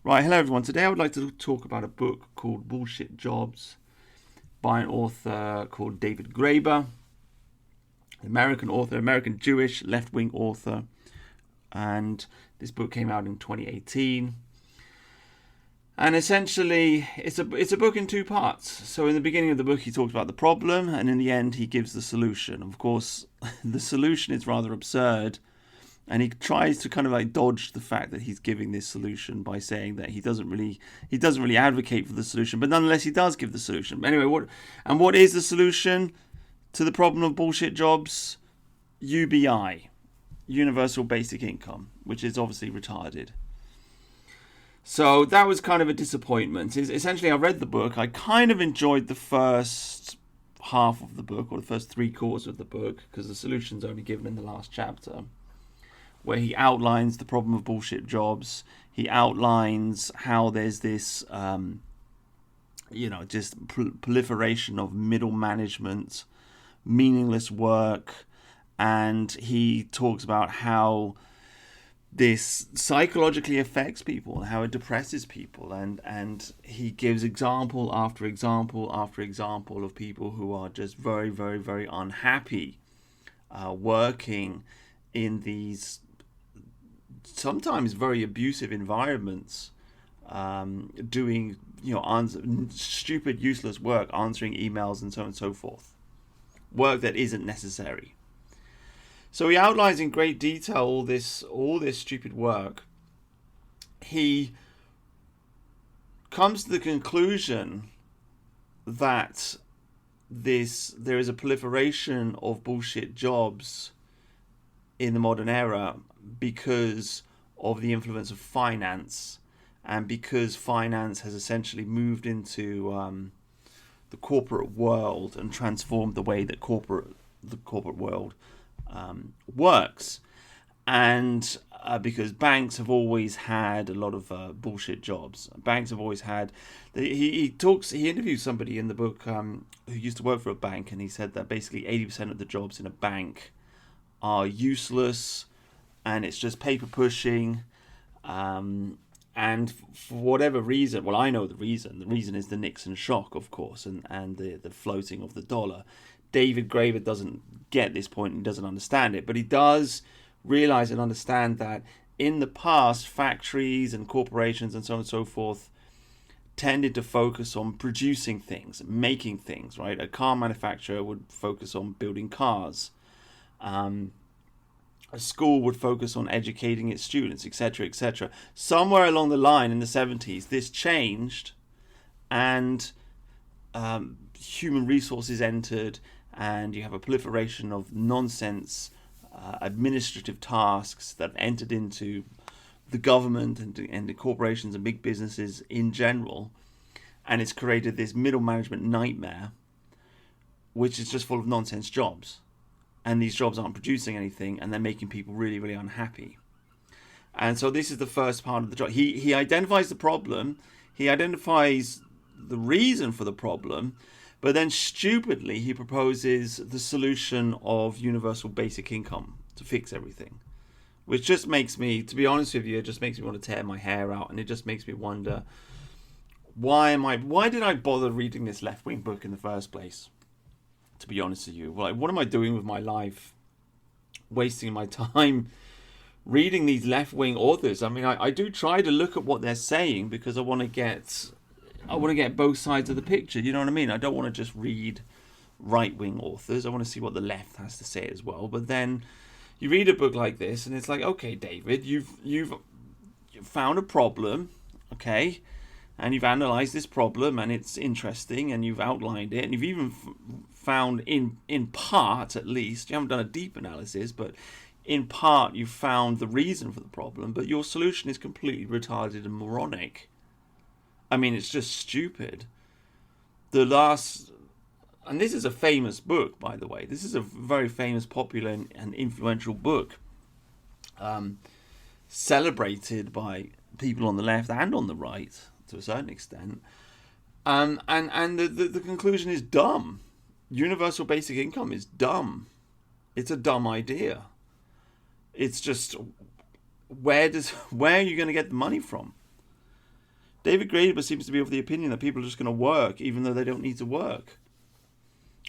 Right, hello everyone. Today I would like to talk about a book called Bullshit Jobs by an author called David Graeber, an American author, American Jewish left-wing author. And this book came out in 2018. And essentially, it's a book in two parts. So in the beginning of the book, he talks about the problem, and in the end, he gives the solution. Of course, the solution is rather absurd, and he tries to kind of like dodge the fact that he's giving this solution by saying that he doesn't really advocate for the solution, but nonetheless he does give the solution. Anyway, what is the solution to the problem of bullshit jobs? UBI, Universal Basic Income, which is obviously retarded. So that was kind of a disappointment. Essentially, I read the book. I kind of enjoyed the first half of the book, or the first three quarters of the book, because the solution's only given in the last chapter, where he outlines the problem of bullshit jobs. He outlines how there's this, just proliferation of middle management, meaningless work, and he talks about how this psychologically affects people, how it depresses people, and he gives example after example after example of people who are just very, very, very unhappy working in these sometimes very abusive environments, doing stupid, useless work, answering emails and so on and so forth, work that isn't necessary. So he outlines in great detail all this stupid work. He comes to the conclusion that there is a proliferation of bullshit jobs in the modern era because of the influence of finance, and because finance has essentially moved into the corporate world and transformed the way that the corporate world works. And because banks have always had a lot of bullshit jobs. Banks have always had. He interviews somebody in the book who used to work for a bank, and he said that basically 80% of the jobs in a bank are useless, and it's just paper pushing. And for whatever reason, well, I know the reason. The reason is the Nixon shock, of course, and the floating of the dollar. David Graeber doesn't get this point and doesn't understand it, but he does realize and understand that in the past, factories and corporations and so on and so forth tended to focus on producing things, making things, right? A car manufacturer would focus on building cars. A school would focus on educating its students, etc., etc. Somewhere along the line in the 70s, this changed, and human resources entered, and you have a proliferation of nonsense administrative tasks that entered into the government and the corporations and big businesses in general, and it's created this middle management nightmare, which is just full of nonsense jobs. And these jobs aren't producing anything, and they're making people really, really unhappy. And so this is the first part of the job. He identifies the problem, he identifies the reason for the problem, but then stupidly he proposes the solution of universal basic income to fix everything. Which just makes me, to be honest with you, it just makes me want to tear my hair out, and it just makes me wonder, why did I bother reading this left-wing book in the first place? To be honest with you, like, what am I doing with my life, wasting my time reading these left-wing authors? I mean, I do try to look at what they're saying, because I want to get both sides of the picture. You know what I mean? I don't want to just read right-wing authors. I want to see what the left has to say as well. But then you read a book like this, and it's like, okay, David, you've found a problem, okay, and you've analysed this problem, and it's interesting, and you've outlined it, and you've even found, in part at least, you haven't done a deep analysis, but in part you've found the reason for the problem, but your solution is completely retarded and moronic. I mean, it's just stupid. And this is a famous book, by the way. This is a very famous, popular, and influential book, celebrated by people on the left and on the right, to a certain extent. And the conclusion is dumb. Universal basic income is dumb. It's a dumb idea. It's just, where are you going to get the money from? David Graeber seems to be of the opinion that people are just going to work even though they don't need to work.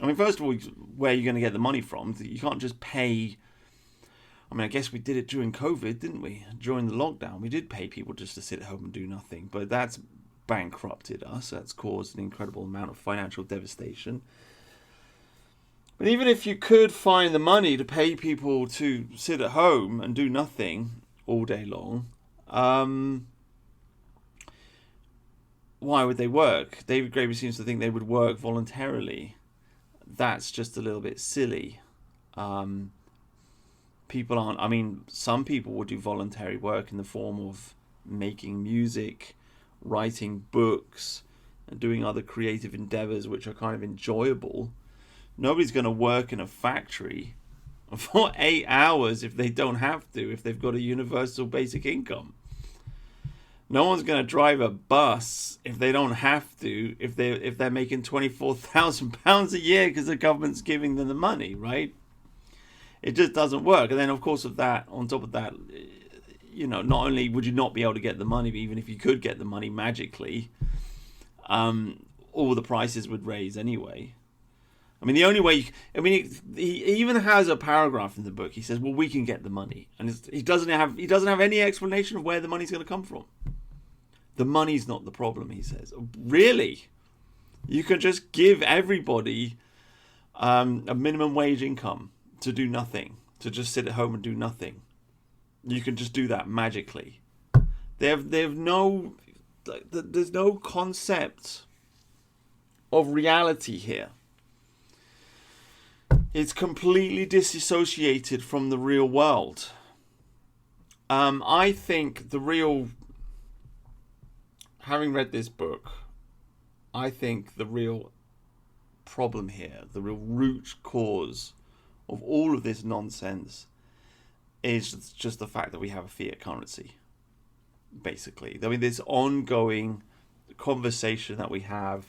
I mean, first of all, where are you going to get the money from? You can't just pay. I mean, I guess we did it during COVID, didn't we? During the lockdown, we did pay people just to sit at home and do nothing. But that's bankrupted us. That's caused an incredible amount of financial devastation. But even if you could find the money to pay people to sit at home and do nothing all day long, why would they work? David Graeber seems to think they would work voluntarily. That's just a little bit silly. People aren't. I mean, some people will do voluntary work in the form of making music, writing books, and doing other creative endeavors which are kind of enjoyable. Nobody's going to work in a factory for 8 hours if they don't have to, if they've got a universal basic income. No one's going to drive a bus if they don't have to, if they're making £24,000 a year because the government's giving them the money, right? It just doesn't work. And then, of course, on top of that, not only would you not be able to get the money, but even if you could get the money magically, all the prices would raise anyway. I mean, the only way... he even has a paragraph in the book. He says, well, we can get the money. And he doesn't have any explanation of where the money's going to come from. The money's not the problem, he says. Really? You can just give everybody a minimum wage income to do nothing, to just sit at home and do nothing. You can just do that magically. There's no concept of reality here. It's completely disassociated from the real world. I think having read this book, I think the real problem here, the real root cause of all of this nonsense is just the fact that we have a fiat currency, basically. I mean, this ongoing conversation that we have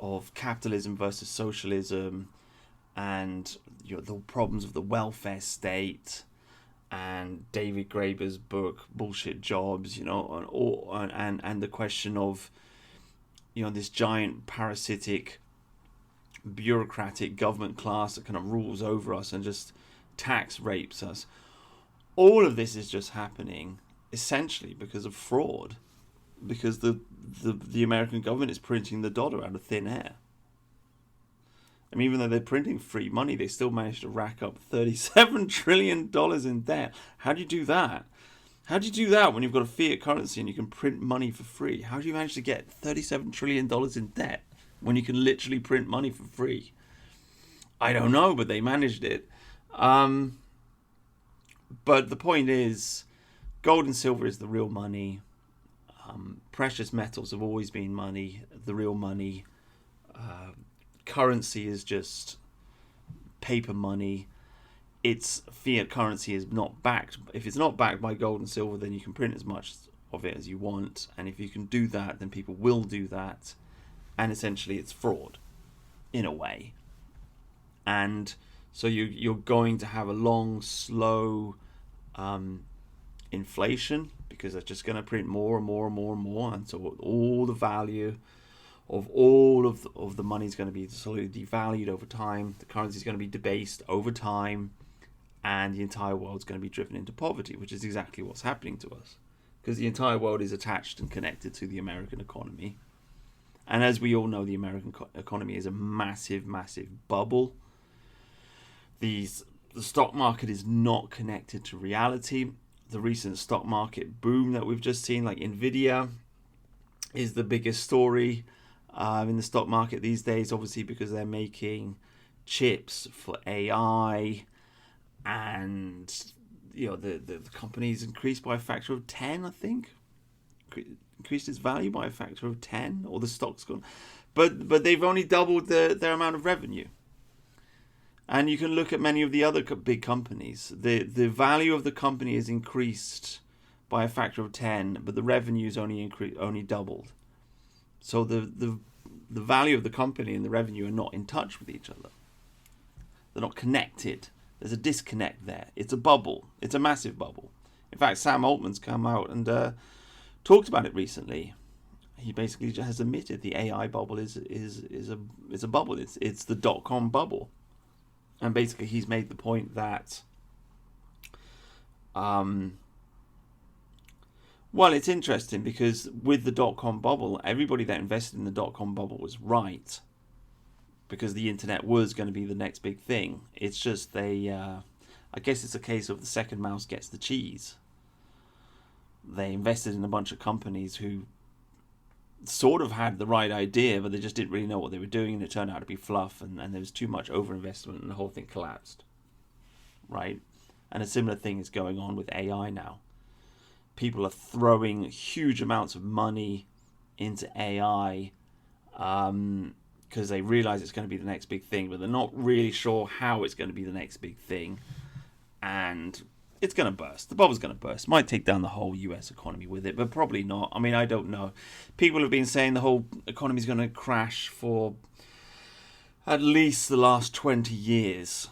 of capitalism versus socialism, and the problems of the welfare state, and David Graeber's book Bullshit Jobs, and the question of this giant parasitic bureaucratic government class that kind of rules over us and just tax rapes us. All of this is just happening essentially because of fraud, because the American government is printing the dollar out of thin air. I mean, even though they're printing free money, they still managed to rack up $37 trillion in debt. How do you do that? How do you do that when you've got a fiat currency and you can print money for free? How do you manage to get $37 trillion in debt when you can literally print money for free? I don't know, but they managed it. But the point is, gold and silver is the real money. Precious metals have always been money, the real money. Currency is just paper money. Its fiat currency is not backed. If it's not backed by gold and silver, then you can print as much of it as you want. And if you can do that, then people will do that. And essentially it's fraud, in a way. And so you're going to have a long, slow inflation, because they're just going to print more and more and more and more. And so all the value of all of the money is going to be slowly devalued over time. The currency is going to be debased over time, and the entire world is going to be driven into poverty, which is exactly what's happening to us, because the entire world is attached and connected to the American economy. And as we all know, the American economy is a massive, massive bubble. The stock market is not connected to reality. The recent stock market boom that we've just seen, like Nvidia, is the biggest story in the stock market these days, obviously because they're making chips for AI, and the company's increased by a factor of 10, I think. Increased its value by a factor of 10, or the stock's gone, but they've only doubled their amount of revenue. And you can look at many of the other big companies. The value of the company is increased by a factor of 10, but the revenue's only doubled. So the value of the company and the revenue are not in touch with each other. They're not connected. There's a disconnect there. It's a bubble. It's a massive bubble. In fact, Sam Altman's come out and talked about it recently. he basically has admitted the AI bubble is a bubble. It's the .com bubble, and basically he's made the point that well, it's interesting because with the .com bubble, everybody that invested in the .com bubble was right, because the internet was going to be the next big thing. It's just I guess it's a case of the second mouse gets the cheese. They invested in a bunch of companies who sort of had the right idea, but they just didn't really know what they were doing, and it turned out to be fluff, and there was too much overinvestment, and the whole thing collapsed. Right? And a similar thing is going on with AI now. People are throwing huge amounts of money into AI because they realize it's going to be the next big thing, but they're not really sure how it's going to be the next big thing. And it's going to burst. The bubble's going to burst. Might take down the whole US economy with it, but probably not. I mean, I don't know. People have been saying the whole economy is going to crash for at least the last 20 years.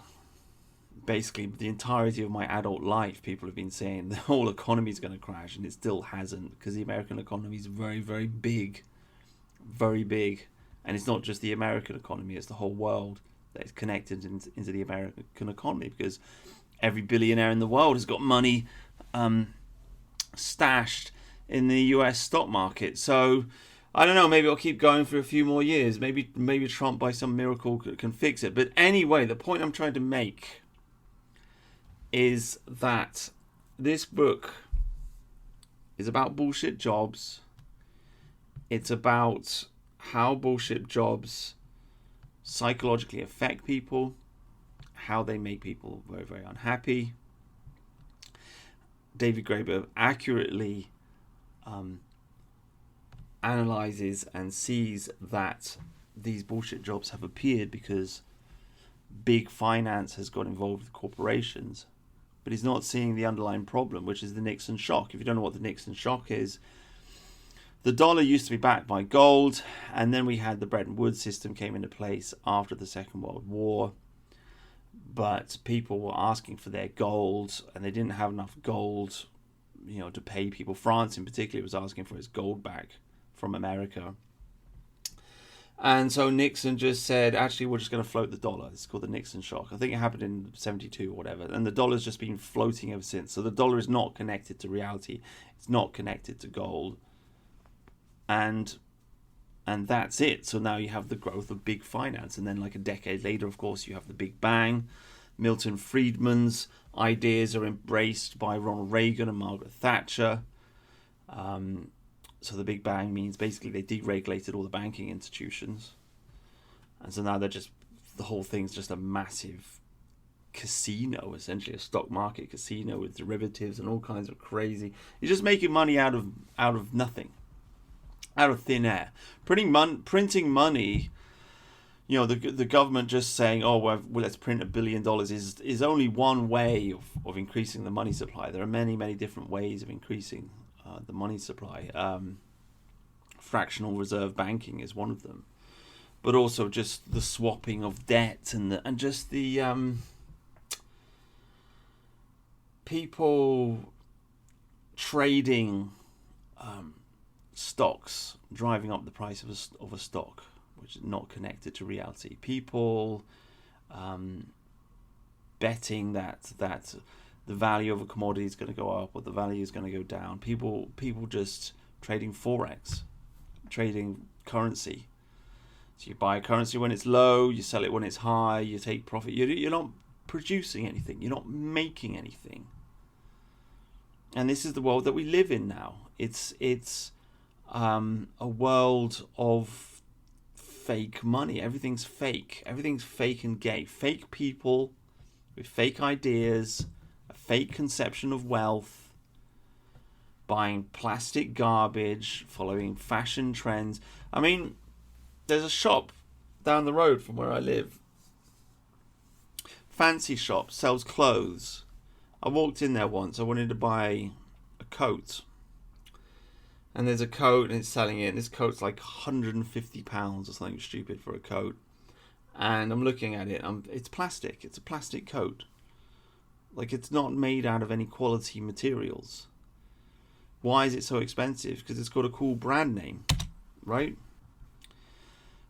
Basically, the entirety of my adult life, people have been saying the whole economy is going to crash, and it still hasn't, because the American economy is very, very big. Very big. And it's not just the American economy, it's the whole world that is connected into the American economy, because every billionaire in the world has got money stashed in the US stock market. So, I don't know, maybe I'll keep going for a few more years. Maybe Trump, by some miracle, can fix it. But anyway, the point I'm trying to make is that this book is about bullshit jobs. It's about how bullshit jobs psychologically affect people, how they make people very, very unhappy. David Graeber accurately analyzes and sees that these bullshit jobs have appeared because big finance has got involved with corporations. But he's not seeing the underlying problem, which is the Nixon shock. If you don't know what the Nixon shock is, the dollar used to be backed by gold, and then we had the Bretton Woods system came into place after the Second World War. But people were asking for their gold, and they didn't have enough gold, to pay people. France, in particular, was asking for its gold back from America. And so Nixon just said, actually, we're just going to float the dollar. It's called the Nixon shock. I think it happened in 72 or whatever. And the dollar's just been floating ever since. So the dollar is not connected to reality. It's not connected to gold. And that's it. So now you have the growth of big finance. And then like a decade later, of course, you have the Big Bang. Milton Friedman's ideas are embraced by Ronald Reagan and Margaret Thatcher. So the Big Bang means basically they deregulated all the banking institutions. And so now the whole thing's just a massive casino, essentially a stock market casino with derivatives and all kinds of crazy. You're just making money out of nothing, out of thin air. Printing money, the government just saying, oh, well, let's print $1 billion is only one way of increasing the money supply. There are many, many different ways of increasing the money supply. Fractional reserve banking is one of them, but also just the swapping of debt and just the people trading stocks, driving up the price of a stock, which is not connected to reality. People betting that the value of a commodity is going to go up or the value is going to go down. People just trading forex, trading currency. So you buy a currency when it's low, you sell it when it's high, you take profit. You're not producing anything. You're not making anything. And this is the world that we live in now. It's a world of fake money. Everything's fake. Everything's fake and gay. Fake people with fake ideas, a fake conception of wealth, buying plastic garbage, following fashion trends. I mean, there's a shop down the road from where I live. Fancy shop, sells clothes. I walked in there once. I wanted to buy a coat. And there's a coat and it's selling it. And this coat's like £150 or something stupid for a coat. And I'm looking at it. It's plastic. It's a plastic coat. Like, it's not made out of any quality materials. Why is it so expensive? Because it's got a cool brand name. right?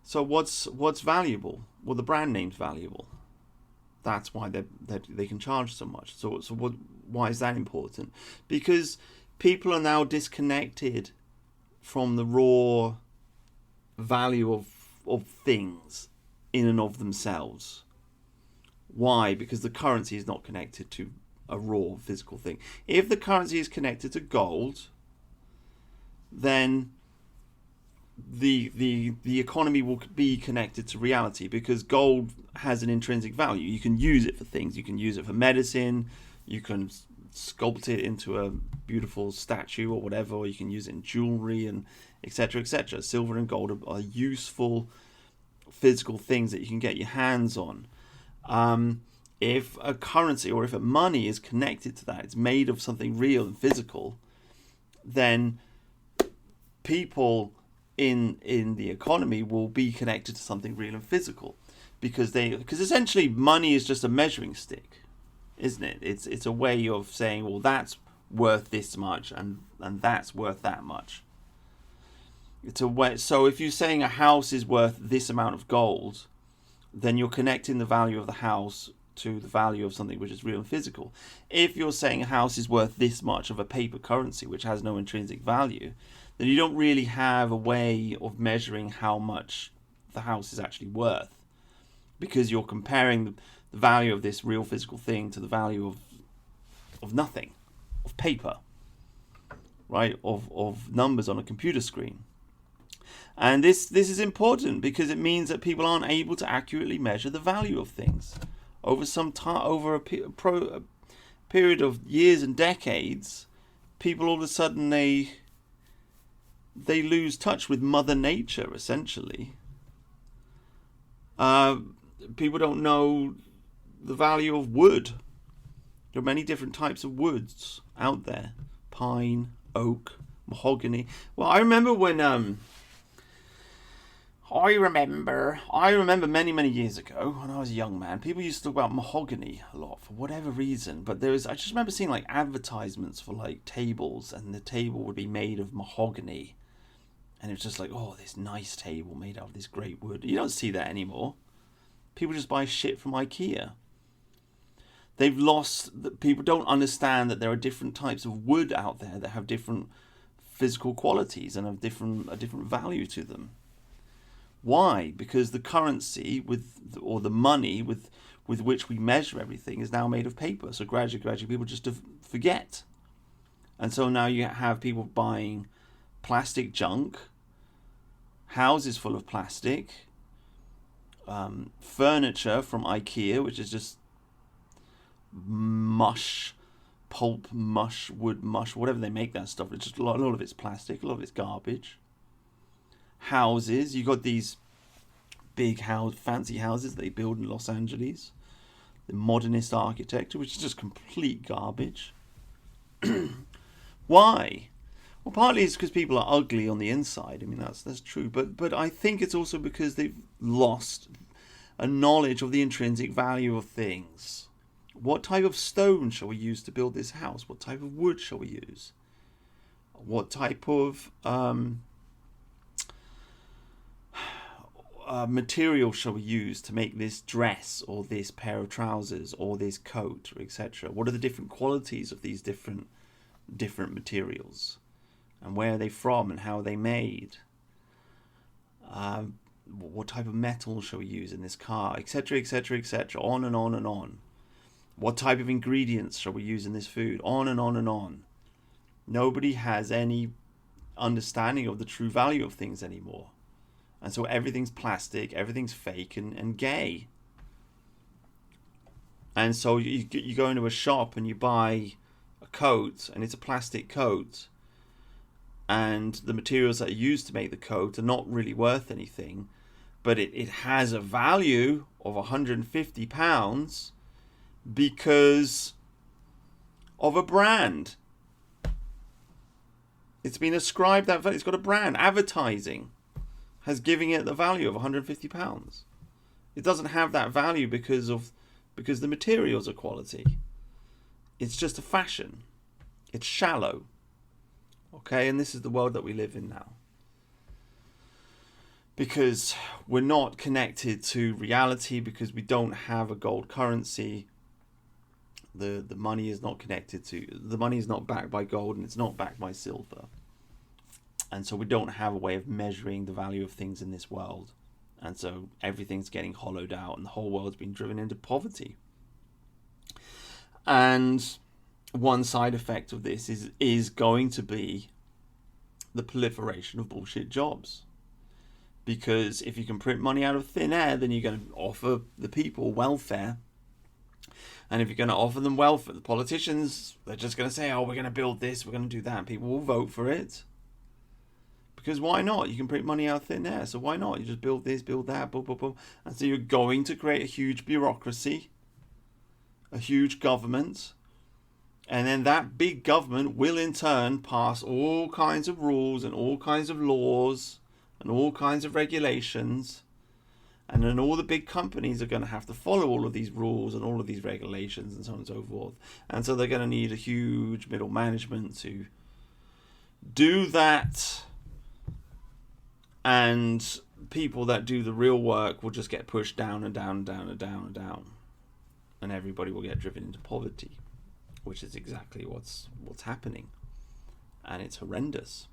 So what's valuable? Well, the brand name's valuable. That's why they can charge so much. So why is that important? Because people are now disconnected from the raw value of things in and of themselves. Why? Because the currency is not connected to a raw physical thing. If the currency is connected to gold, then the economy will be connected to reality, because gold has an intrinsic value. You can use it for things. You can use it for medicine. You can sculpt it into a beautiful statue or whatever, or you can use it in jewelry and etc., etc. Silver and gold are useful physical things that you can get your hands on. If a currency or if a money is connected to that, it's made of something real and physical, then people in the economy will be connected to something real and physical, because essentially money is just a measuring stick, isn't it? It's a way of saying, well, that's worth this much and that's worth that much. It's a way. So if you're saying a house is worth this amount of gold, then you're connecting the value of the house to the value of something which is real and physical. If you're saying a house is worth this much of a paper currency which has no intrinsic value, then you don't really have a way of measuring how much the house is actually worth, because you're comparing the value of this real physical thing to the value of nothing, of paper, right? Of numbers on a computer screen. And this is important because it means that people aren't able to accurately measure the value of things over some time, over a period of years and decades. People all of a sudden they lose touch with Mother Nature, essentially. People don't know the value of wood. There are many different types of woods out there: pine, oak, mahogany. Well, I remember when I remember many years ago when I was a young man, people used to talk about mahogany a lot for whatever reason. But I just remember seeing like advertisements for like tables, and the table would be made of mahogany, and it was just like, oh, this nice table made out of this great wood. You don't see that anymore. People just buy shit from IKEA. People don't understand that there are different types of wood out there that have different physical qualities and have a different value to them. Why? Because the currency or the money with which we measure everything is now made of paper. So gradually people just forget. And so now you have people buying plastic junk, houses full of plastic, furniture from IKEA, which is just mush, pulp mush, wood mush, whatever they make that stuff. It's just a lot of it's plastic, a lot of it's garbage. Houses, you got these big fancy houses they build in Los Angeles, the modernist architecture, which is just complete garbage. Why? Well, partly it's because people are ugly on the inside. I mean, that's true, but I think it's also because they've lost a knowledge of the intrinsic value of things. What type of stone shall we use to build this house? What type of wood shall we use? What type of material shall we use to make this dress or this pair of trousers or this coat, or etc.? What are the different qualities of these different materials, and where are they from, and how are they made? What type of metal shall we use in this car, etc., etc., etc. On and on and on. What type of ingredients shall we use in this food? On and on and on. Nobody has any understanding of the true value of things anymore. And so everything's plastic, everything's fake and gay. And so you go into a shop and you buy a coat, and it's a plastic coat, and the materials that are used to make the coat are not really worth anything, but it has a value of £150 because of a brand. It's been ascribed that value. It's got a brand. Advertising has given it the value of £150. It doesn't have that value because the materials are quality. It's just a fashion. It's shallow. Okay, and this is the world that we live in now. because we're not connected to reality, because we don't have a gold currency. The money is not connected to, the money is not backed by gold, and it's not backed by silver. And so we don't have a way of measuring the value of things in this world. And so everything's getting hollowed out, and the whole world's been driven into poverty. And one side effect of this is going to be the proliferation of bullshit jobs. Because if you can print money out of thin air, then you're going to offer the people welfare. And if you're going to offer them welfare, the politicians, they're just going to say, oh, we're going to build this, we're going to do that. And people will vote for it. Because why not? You can print money out of thin air, so why not? You just build this, build that, boom, boom, boom. And so you're going to create a huge bureaucracy, a huge government. And then that big government will in turn pass all kinds of rules and all kinds of laws and all kinds of regulations. And then all the big companies are going to have to follow all of these rules and all of these regulations and so on and so forth. And so they're going to need a huge middle management to do that. And people that do the real work will just get pushed down and down and down and down and down. And everybody will get driven into poverty, which is exactly what's happening. And it's horrendous.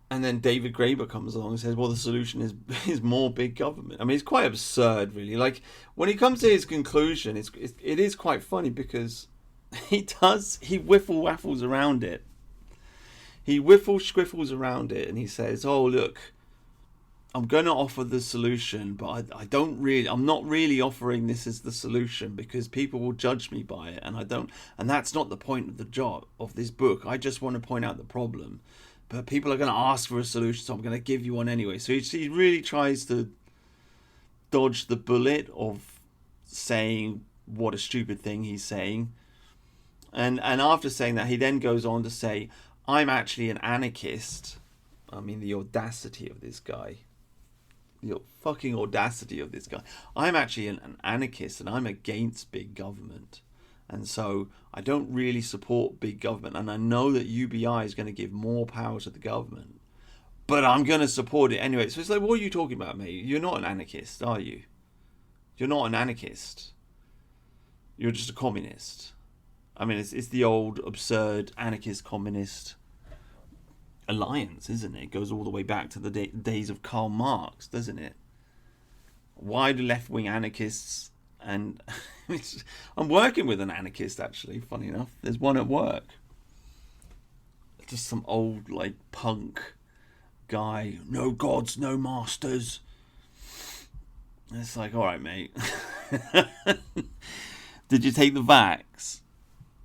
And then David Graeber comes along and says, well, the solution is more big government. I mean, it's quite absurd, really. Like, when he comes to his conclusion, it is quite funny, because he whiffle waffles around it. He squiffles around it, and he says, oh, look, I'm going to offer the solution, but I'm not really offering this as the solution, because people will judge me by it, and that's not the point of the job of this book. I just want to point out the problem. But people are going to ask for a solution, so I'm going to give you one anyway. So he really tries to dodge the bullet of saying what a stupid thing he's saying. And after saying that, he then goes on to say, I'm actually an anarchist. I mean, the audacity of this guy. The fucking audacity of this guy. I'm actually an anarchist, and I'm against big government. And so I don't really support big government. And I know that UBI is going to give more power to the government. But I'm going to support it anyway. So it's like, what are you talking about, mate? You're not an anarchist, are you? You're not an anarchist. You're just a communist. I mean, it's the old absurd anarchist-communist alliance, isn't it? It goes all the way back to the days of Karl Marx, doesn't it? Why do left-wing anarchists... And I'm working with an anarchist, actually, funny enough. There's one at work. Just some old, like, punk guy. No gods, no masters. And it's like, all right, mate. Did you take the vax?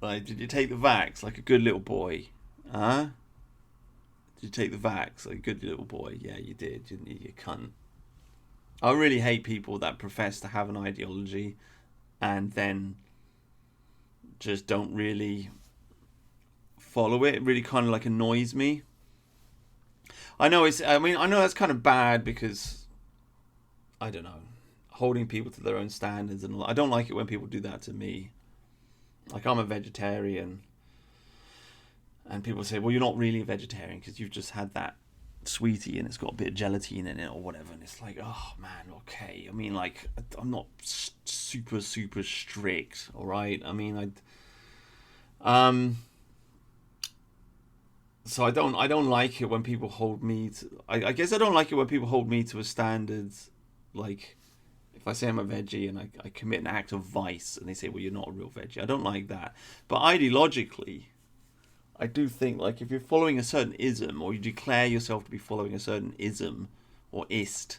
Like, did you take the vax like a good little boy? Huh? Did you take the vax like a good little boy? Yeah, you did, didn't you, you cunt? I really hate people that profess to have an ideology and then just don't really follow it. It really kind of like annoys me. I know that's kind of bad, because I don't know, holding people to their own standards and all. I don't like it when people do that to me. Like, I'm a vegetarian, and people say, well, you're not really a vegetarian because you've just had that sweetie and it's got a bit of gelatin in it or whatever. And it's like, oh man, okay. I mean, like, I'm not super strict, all right? I mean, so I don't like it when people hold me to... I guess I don't like it when people hold me to a standard. Like, if I say I'm a veggie and I commit an act of vice and they say, well, you're not a real veggie, I don't like that. But ideologically, I do think, like, if you're following a certain ism, or you declare yourself to be following a certain ism or ist,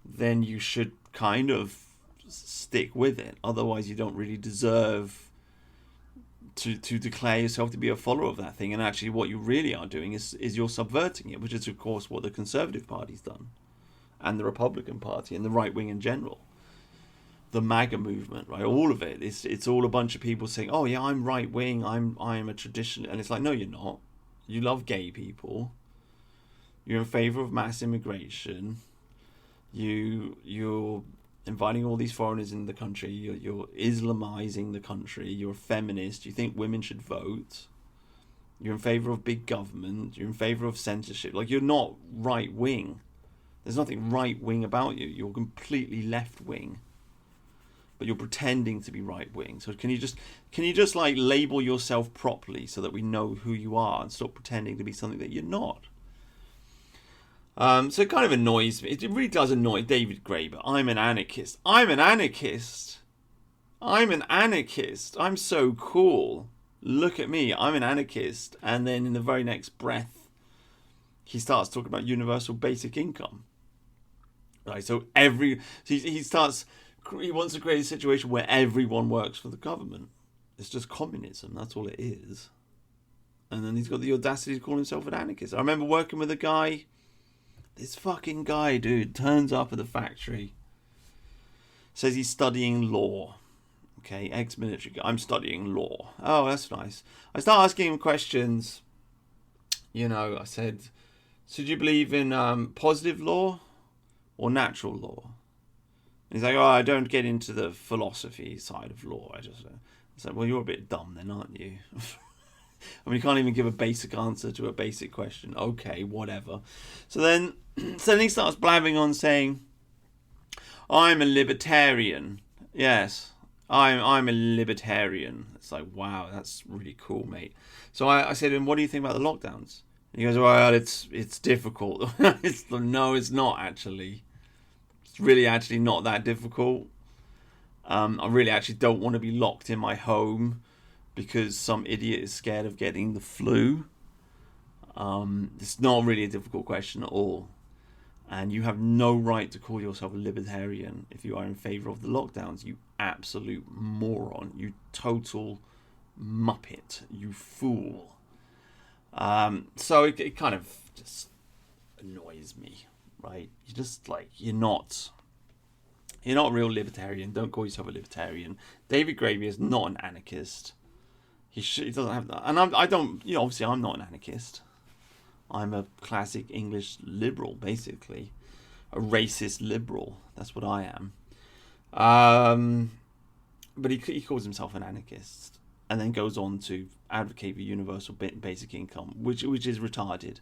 then you should kind of stick with it. Otherwise, you don't really deserve to declare yourself to be a follower of that thing. And actually, what you really are doing is you're subverting it, which is, of course, what the Conservative Party's done, and the Republican Party, and the right wing in general. The MAGA movement, right? All of it. It's all a bunch of people saying, "Oh yeah, I'm right wing. I'm a tradition," and it's like, no, you're not. You love gay people. You're in favor of mass immigration. You're inviting all these foreigners in the country. You're Islamizing the country. You're a feminist. You think women should vote. You're in favor of big government. You're in favor of censorship. Like, you're not right wing. There's nothing right wing about you. You're completely left wing. But you're pretending to be right wing. So can you just like label yourself properly so that we know who you are and stop pretending to be something that you're not? So it kind of annoys me. It really does annoy David Graeber. I'm an anarchist. I'm an anarchist. I'm an anarchist. I'm so cool. Look at me. I'm an anarchist. And then in the very next breath, he starts talking about universal basic income. Right. So he wants to create a situation where everyone works for the government. It's just communism. That's all it is. And then he's got the audacity to call himself an anarchist. I remember working with a guy. This fucking guy, dude, turns up at the factory. Says he's studying law. Okay, ex-military guy. I'm studying law. Oh, that's nice. I start asking him questions. I said, so do you believe in positive law or natural law? And he's like, oh, I don't get into the philosophy side of law. I said, well, you're a bit dumb then, aren't you? I mean, you can't even give a basic answer to a basic question. Okay, whatever. So then he starts blabbing on saying, I'm a libertarian. Yes, I'm a libertarian. It's like, wow, that's really cool, mate. So I said to him, what do you think about the lockdowns? And he goes, well, it's difficult. No, it's not actually. It's really actually not that difficult. I really actually don't want to be locked in my home because some idiot is scared of getting the flu. It's not really a difficult question at all. And you have no right to call yourself a libertarian if you are in favour of the lockdowns, you absolute moron, you total muppet, you fool. So it kind of just annoys me, right? You're just like, you're not a real libertarian. Don't call yourself a libertarian. David Graeber is not an anarchist. He doesn't have that. And I don't, obviously I'm not an anarchist. I'm a classic English liberal, basically. A racist liberal. That's what I am. But he calls himself an anarchist. And then goes on to advocate for universal basic income, which is retarded.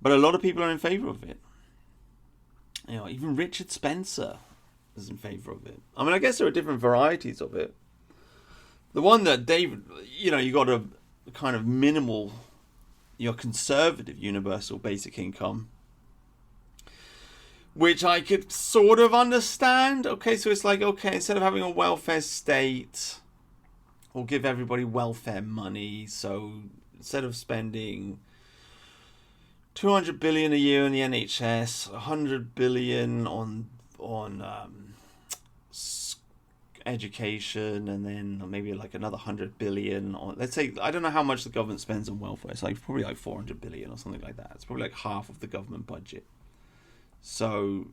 But a lot of people are in favour of it. Even Richard Spencer is in favour of it. I mean, I guess there are different varieties of it. The one that David, you got a kind of minimal, conservative universal basic income, which I could sort of understand. Okay, so it's like, okay, instead of having a welfare state, we'll give everybody welfare money. So instead of spending 200 billion a year on the NHS, 100 billion on education, and then maybe like another 100 billion on, let's say, I don't know how much the government spends on welfare. It's like probably like 400 billion or something like that. It's probably like half of the government budget. So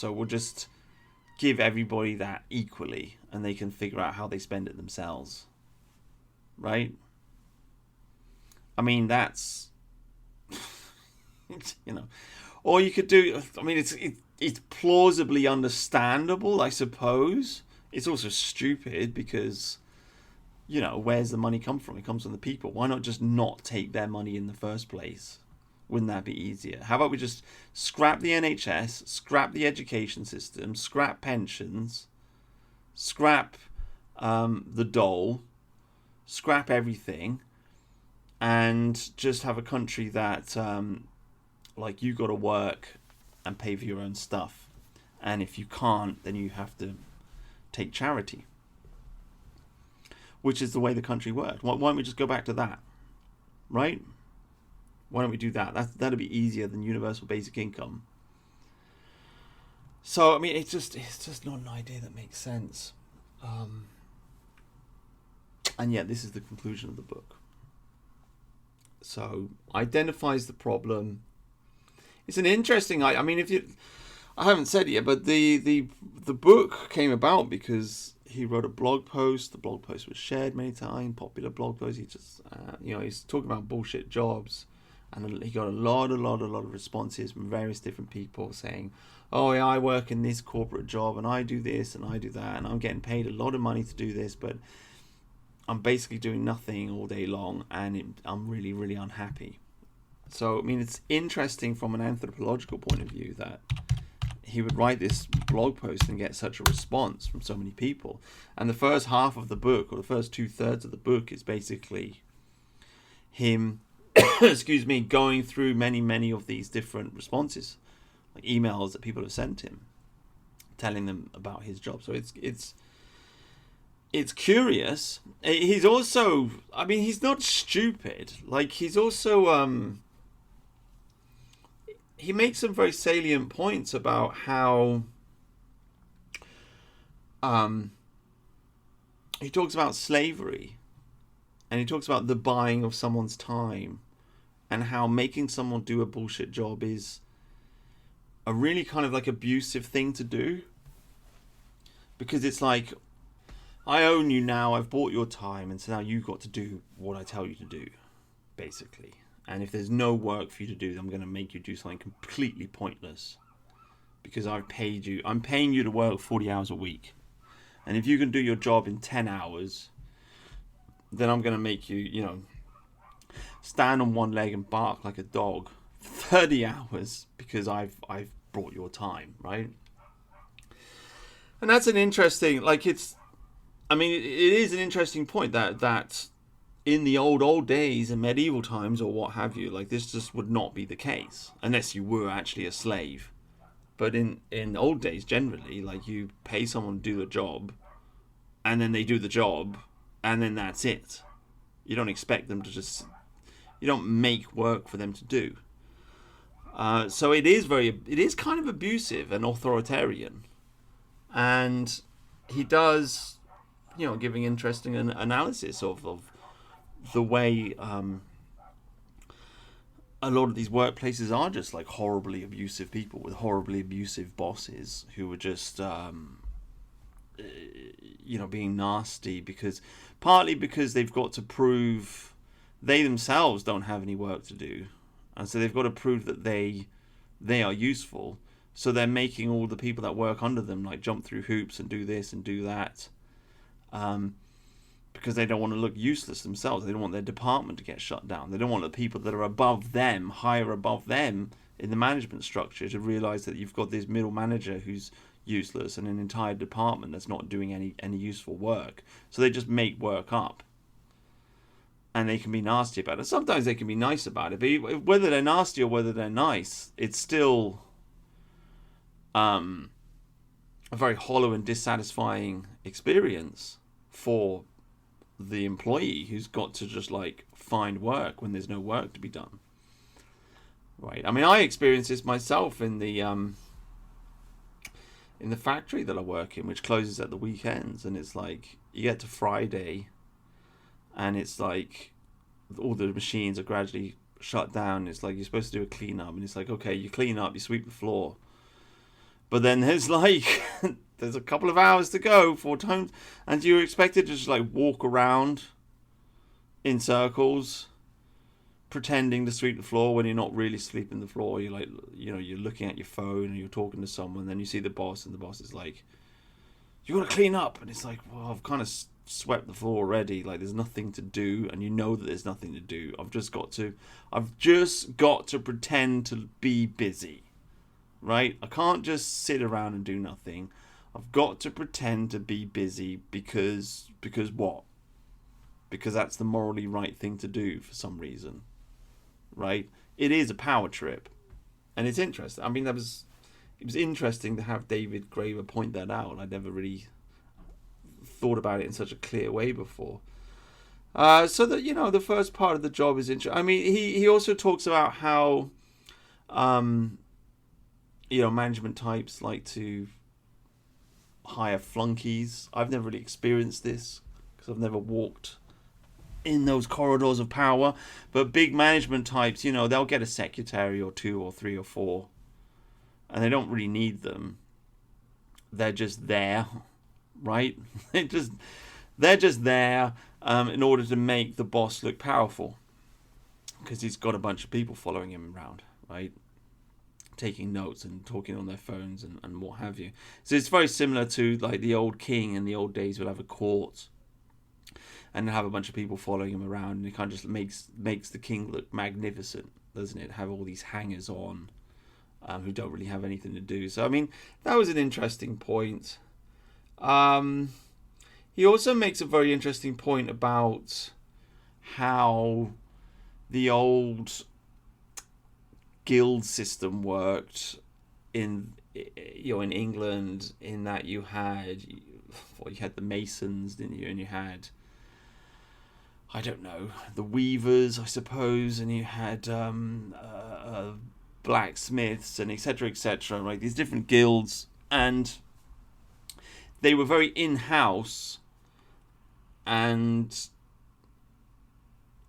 we'll just give everybody that equally, and they can figure out how they spend it themselves, right? I mean, that's or you could do, I mean, it's plausibly understandable, I suppose. It's also stupid because, where's the money come from? It comes from the people. Why not just not take their money in the first place? Wouldn't that be easier? How about we just scrap the NHS, scrap the education system, scrap pensions, scrap the dole, scrap everything, and just have a country that, you got to work and pay for your own stuff, and if you can't, then you have to take charity, which is the way the country worked. Why don't we just go back to that, right? Why don't we do that? That'd be easier than universal basic income. So I mean, it's just not an idea that makes sense, and yet this is the conclusion of the book. So identifies the problem. It's an interesting. I mean, I haven't said it yet, but the book came about because he wrote a blog post. The blog post was shared many times. Popular blog post. He just, he's talking about bullshit jobs, and he got a lot of responses from various different people saying, "Oh yeah, I work in this corporate job, and I do this and I do that, and I'm getting paid a lot of money to do this, but I'm basically doing nothing all day long, and I'm really, really unhappy. So, I mean, it's interesting from an anthropological point of view that he would write this blog post and get such a response from so many people. And the first half of the book, or the first 2/3 of the book, is basically him, excuse me, going through many of these different responses, like emails that people have sent him, telling them about his job. So it's curious. He's also, I mean, he's not stupid. Like, he's also, he makes some very salient points about how, he talks about slavery, and he talks about the buying of someone's time, and how making someone do a bullshit job is a really kind of like abusive thing to do. Because it's like, I own you now, I've bought your time, and so now you've got to do what I tell you to do, basically. And if there's no work for you to do, I'm going to make you do something completely pointless. Because I've paid you, I'm paying you to work 40 hours a week. And if you can do your job in 10 hours, then I'm going to make you, you know, stand on one leg and bark like a dog for 30 hours because I've brought your time, right? And that's an interesting, like, it's, I mean, it is an interesting point that in the old days and medieval times or what have you, like, this just would not be the case unless you were actually a slave. But in old days, generally, like, you pay someone to do a job, and then they do the job, and then that's it. You don't expect them to just, you don't make work for them to do. So it is kind of abusive and authoritarian. And he does, you know, giving interesting analysis of the way a lot of these workplaces are just like horribly abusive people with horribly abusive bosses who are just, you know, being nasty partly because they've got to prove they themselves don't have any work to do. And so they've got to prove that they are useful. So they're making all the people that work under them like jump through hoops and do this and do that. Because they don't want to look useless themselves. They don't want their department to get shut down. They don't want the people that are above them, higher above them in the management structure, to realize that you've got this middle manager who's useless and an entire department that's not doing any useful work. So they just make work up. And they can be nasty about it. Sometimes they can be nice about it. But whether they're nasty or whether they're nice, it's still a very hollow and dissatisfying experience for the employee who's got to just like find work when there's no work to be done, right? I mean, I experienced this myself in the factory that I work in, which closes at the weekends, and it's like you get to Friday and it's like all the machines are gradually shut down. It's like you're supposed to do a clean up, and it's like, okay, you clean up, you sweep the floor, but then there's like there's a couple of hours to go for time, and you're expected to just like walk around in circles pretending to sweep the floor when you're not really sweeping the floor. You're like, you know, you're looking at your phone and you're talking to someone, then you see the boss, and the boss is like, you gotta clean up, and it's like, well, I've kind of swept the floor already, like there's nothing to do, and you know that there's nothing to do. I've just got to pretend to be busy, right? I can't just sit around and do nothing. I've got to pretend to be busy because what? Because that's the morally right thing to do for some reason, right? It is a power trip, and it's interesting. I mean, it was interesting to have David Graeber point that out. I'd never really thought about it in such a clear way before. So that, you know, the first part of the job is interesting. I mean, he also talks about how, you know, management types like to hire flunkies. I've never really experienced this because I've never walked in those corridors of power. But big management types, you know, they'll get a secretary or two or three or four, and they don't really need them. They're just there, right? They're just there in order to make the boss look powerful, because he's got a bunch of people following him around, right? Taking notes and talking on their phones and what have you. So it's very similar to like the old king in the old days would have a court, and have a bunch of people following him around, and it kind of just makes the king look magnificent, doesn't it? Have all these hangers on who don't really have anything to do. So I mean, that was an interesting point. He also makes a very interesting point about how the old guild system worked in England, in that you had the Masons, didn't you? And you had, I don't know, the Weavers, I suppose, and you had blacksmiths and etc., right? These different guilds, and they were very in-house, and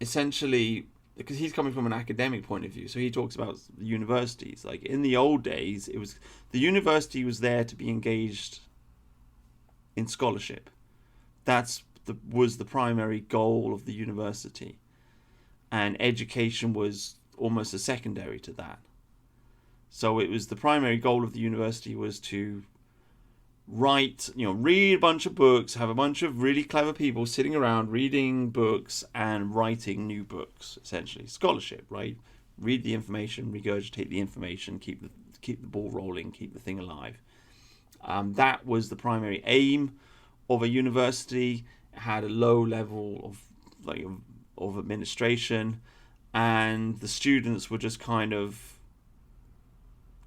essentially, because he's coming from an academic point of view, so he talks about universities. Like in the old days, it was the university was there to be engaged in scholarship. Was the primary goal of the university, and education was almost a secondary to that. So it was the primary goal of the university was to read a bunch of books, have a bunch of really clever people sitting around reading books and writing new books, essentially. Scholarship, right? Read the information, regurgitate the information, keep the ball rolling, keep the thing alive. That was the primary aim of a university. It had a low level of administration, and the students were just kind of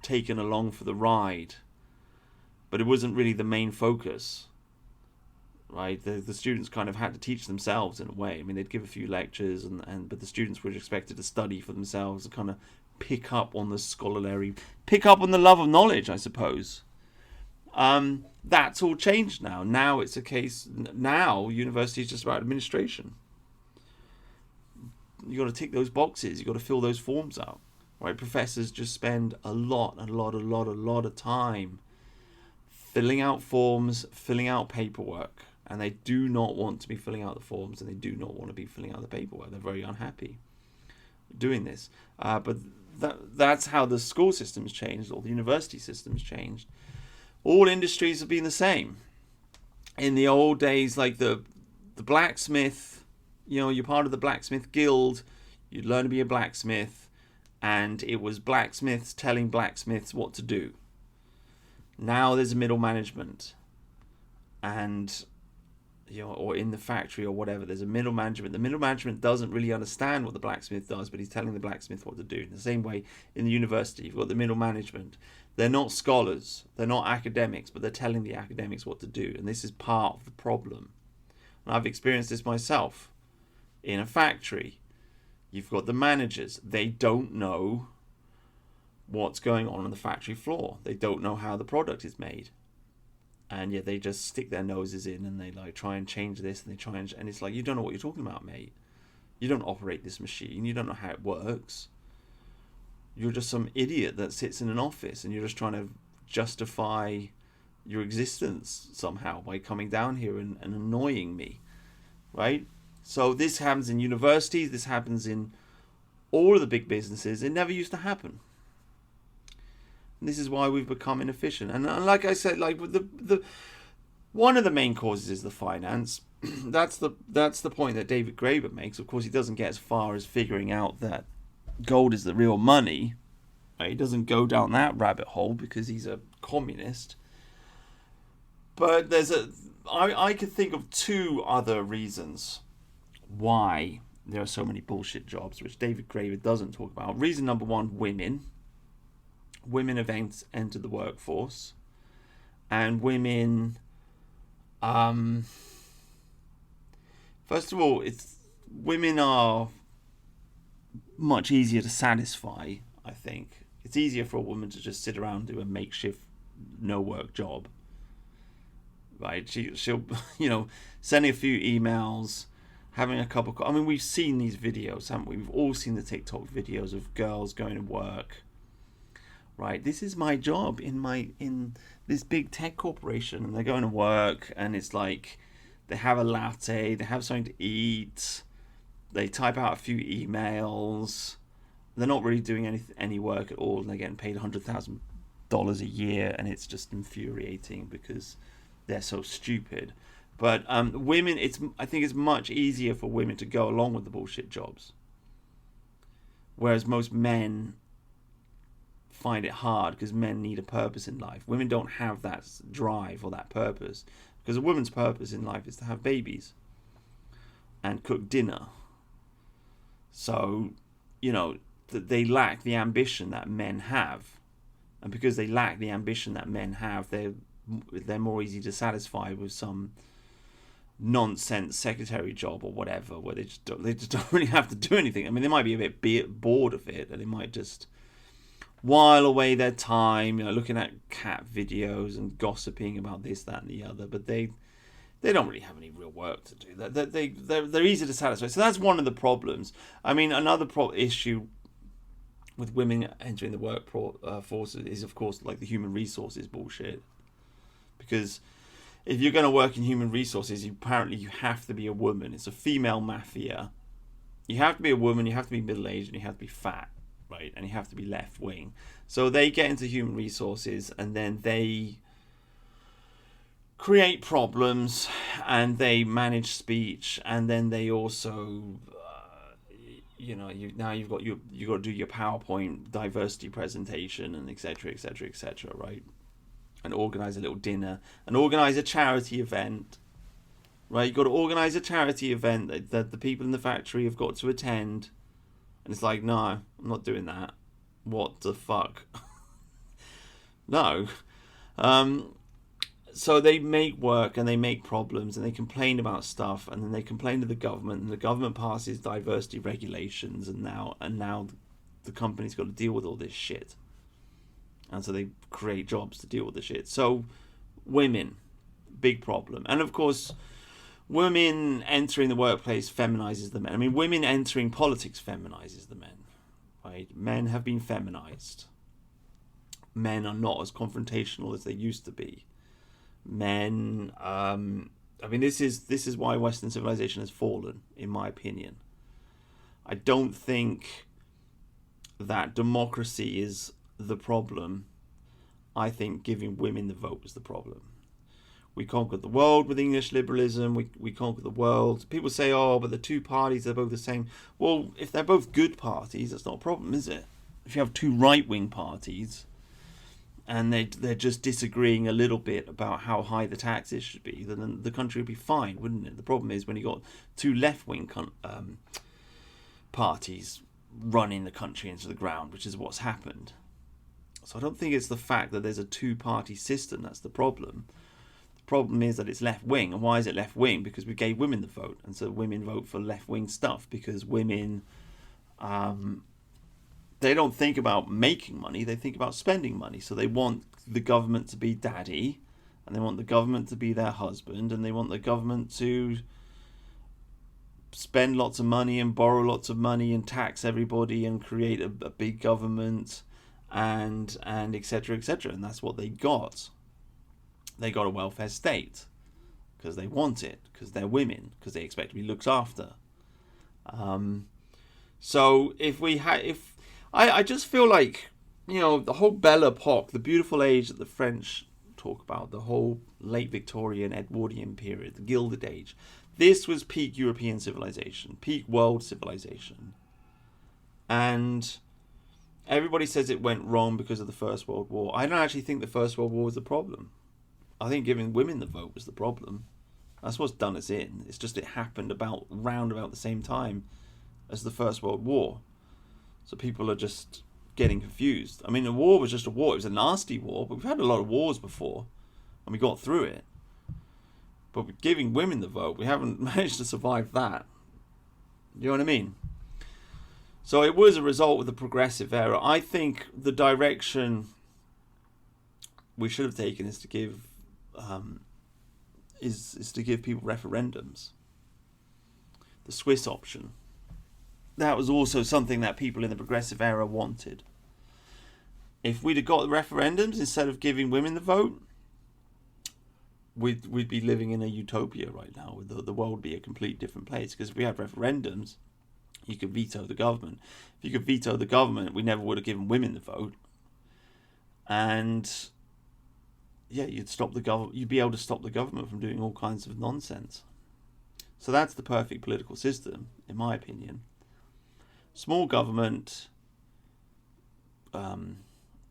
taken along for the ride. But it wasn't really the main focus, right? The students kind of had to teach themselves in a way. I mean, they'd give a few lectures, but the students were expected to study for themselves and kind of pick up on the love of knowledge, I suppose. That's all changed now. Now university is just about administration. You got to tick those boxes. You got to fill those forms out, right? Professors just spend a lot of time filling out forms, filling out paperwork, and they do not want to be filling out the forms, and they do not want to be filling out the paperwork. They're very unhappy doing this. But that's how the school system's changed, or the university system's changed. All industries have been the same. In the old days, like the blacksmith, you're part of the blacksmith guild, you'd learn to be a blacksmith, and it was blacksmiths telling blacksmiths what to do. Now there's a middle management, and or in the factory or whatever, there's a middle management. The middle management doesn't really understand what the blacksmith does, but he's telling the blacksmith what to do. In the same way, in the university, you've got the middle management. They're not scholars, they're not academics, but they're telling the academics what to do, and this is part of the problem. And I've experienced this myself. In a factory, you've got the managers. They don't know what's going on the factory floor. They don't know how the product is made, and yet they just stick their noses in and they try and change this, and and it's like, you don't know what you're talking about, mate. You don't operate this machine. You don't know how it works. You're just some idiot that sits in an office, and you're just trying to justify your existence somehow by coming down here and annoying me, right? So this happens in universities. This happens in all of the big businesses. It never used to happen. And this is why we've become inefficient. And like I said, with the one of the main causes is the finance. That's the point that David Graeber makes. Of course, he doesn't get as far as figuring out that gold is the real money. Right? He doesn't go down that rabbit hole because he's a communist. But I could think of two other reasons why there are so many bullshit jobs, which David Graeber doesn't talk about. Reason number one, women. Women have entered the workforce, and women, first of all, women are much easier to satisfy. I think it's easier for a woman to just sit around and do a makeshift no work job, right? She'll sending a few emails, having a couple. I mean, we've seen these videos, haven't we? We've all seen the TikTok videos of girls going to work. Right, this is my job in this big tech corporation, and they're going to work, and it's like they have a latte, they have something to eat, they type out a few emails. They're not really doing any work at all, and they're getting paid $100,000 a year, and it's just infuriating because they're so stupid. But women, I think it's much easier for women to go along with the bullshit jobs, whereas most men find it hard because men need a purpose in life. Women don't have that drive or that purpose, because a woman's purpose in life is to have babies and cook dinner. So, they lack the ambition that men have, and because they lack the ambition that men have, they're more easy to satisfy with some nonsense secretary job or whatever, where they just don't really have to do anything. I mean, they might be a bit bored of it, and they might just while away their time, looking at cat videos and gossiping about this, that, and the other. But they don't really have any real work to do. They're easy to satisfy. So that's one of the problems. I mean, another issue with women entering the workforce is, of course, like the human resources bullshit. Because if you're going to work in human resources, apparently you have to be a woman. It's a female mafia. You have to be a woman, you have to be middle-aged, and you have to be fat, right? And you have to be left-wing. So they get into human resources, and then they create problems, and they manage speech, and then they also, you've got to do your PowerPoint diversity presentation, and etc., etc., etc., right? And organize a little dinner, and organize a charity event, right? You've got to organize a charity event that the people in the factory have got to attend, and it's like, no, I'm not doing that. What the fuck? No. So they make work, and they make problems, and they complain about stuff, and then they complain to the government, and the government passes diversity regulations, and now the company's got to deal with all this shit. And so they create jobs to deal with the shit. So women, big problem. And of course, women entering the workplace feminizes the men. I mean, women entering politics feminizes the men, right? Men have been feminized. Men are not as confrontational as they used to be. Men, this is why Western civilization has fallen, in my opinion. I don't think that democracy is the problem. I think giving women the vote was the problem. We conquered the world with English liberalism. We conquered the world. People say, oh, but the two parties are both the same. Well, if they're both good parties, that's not a problem, is it? If you have two right-wing parties and they're just disagreeing a little bit about how high the taxes should be, then the country would be fine, wouldn't it? The problem is when you got two left-wing parties running the country into the ground, which is what's happened. So I don't think it's the fact that there's a two-party system that's the problem. The problem is that it's left-wing. And why is it left-wing? Because we gave women the vote. And so women vote for left-wing stuff because women, they don't think about making money. They think about spending money. So they want the government to be daddy, and they want the government to be their husband, and they want the government to spend lots of money and borrow lots of money and tax everybody and create a big government and etc., etc. And that's what they got. They got a welfare state because they want it, because they're women, because they expect to be looked after. So I just feel like, the whole Belle Epoque, the beautiful age that the French talk about, the whole late Victorian Edwardian period, the Gilded Age, this was peak European civilization, peak world civilization. And everybody says it went wrong because of the First World War. I don't actually think the First World War was the problem. I think giving women the vote was the problem. That's what's done us in. It's just it happened round about the same time as the First World War. So people are just getting confused. I mean, the war was just a war. It was a nasty war, but we've had a lot of wars before, and we got through it. But with giving women the vote, we haven't managed to survive that. You know what I mean? So it was a result of the progressive era. I think the direction we should have taken is to give people referendums. The Swiss option. That was also something that people in the progressive era wanted. If we'd have got referendums instead of giving women the vote, we'd be living in a utopia right now. The world would be a complete different place. Because if we had referendums, you could veto the government. If you could veto the government, we never would have given women the vote. And yeah, you'd stop the government. You'd be able to stop the government from doing all kinds of nonsense. So that's the perfect political system, in my opinion. Small government,